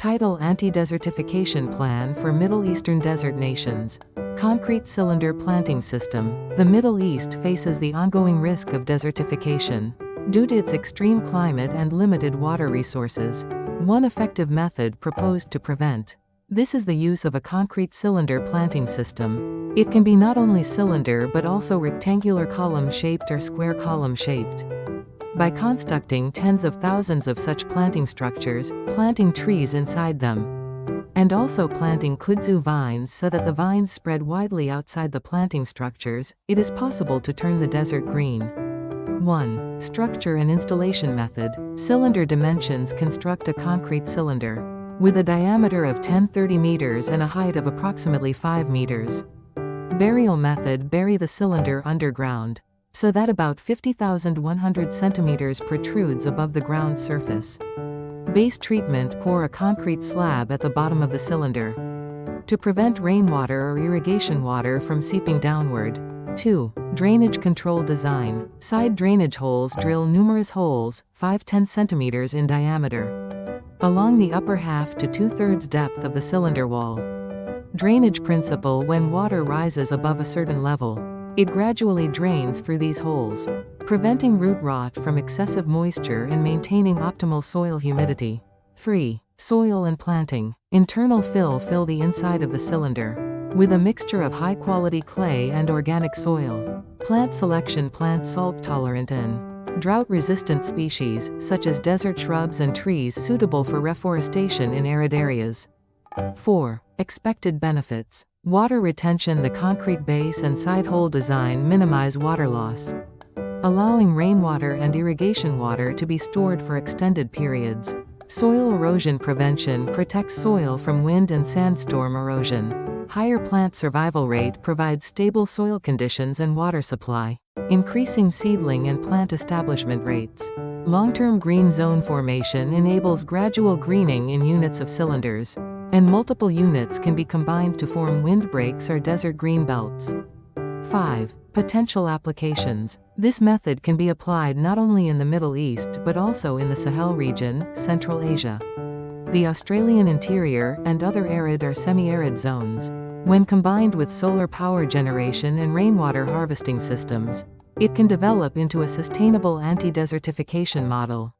Title: Anti-Desertification Plan for Middle Eastern Desert Nations. Concrete cylinder planting system. The Middle East faces the ongoing risk of desertification due to its extreme climate and limited water resources. One effective method proposed to prevent this is the use of a concrete cylinder planting system. It can be not only cylinder but also rectangular column-shaped or square column-shaped. By constructing tens of thousands of such planting structures, planting trees inside them, and also planting kudzu vines so that the vines spread widely outside the planting structures, it is possible to turn the desert green. 1. Structure and installation method. Cylinder dimensions. Construct a concrete cylinder with a diameter of 10-30 meters and a height of approximately 5 meters. Burial method. Bury the cylinder underground so that about 50,100 centimeters protrudes above the ground surface. Base treatment. Pour a concrete slab at the bottom of the cylinder to prevent rainwater or irrigation water from seeping downward. 2. Drainage control design. Side drainage holes. Drill numerous holes, 5-10 centimeters in diameter, along the upper half to 2/3 depth of the cylinder wall. Drainage principle. When water rises above a certain level, it gradually drains through these holes, preventing root rot from excessive moisture and maintaining optimal soil humidity. 3. Soil and planting. Internal fill. Fill the inside of the cylinder with a mixture of high-quality clay and organic soil. Plant selection. Plant salt-tolerant and drought-resistant species, such as desert shrubs and trees suitable for reforestation in arid areas. 4. Expected benefits. Water retention. The concrete base and side hole design minimize water loss, allowing rainwater and irrigation water to be stored for extended periods. Soil erosion prevention. Protects soil from wind and sandstorm erosion. Higher plant survival rate. Provides stable soil conditions and water supply, increasing seedling and plant establishment rates. Long-term green zone formation. Enables gradual greening in units of cylinders, and multiple units can be combined to form windbreaks or desert green belts. 5. Potential applications. This method can be applied not only in the Middle East but also in the Sahel region, Central Asia, the Australian interior, and other arid or semi-arid zones. When combined with solar power generation and rainwater harvesting systems, it can develop into a sustainable anti-desertification model.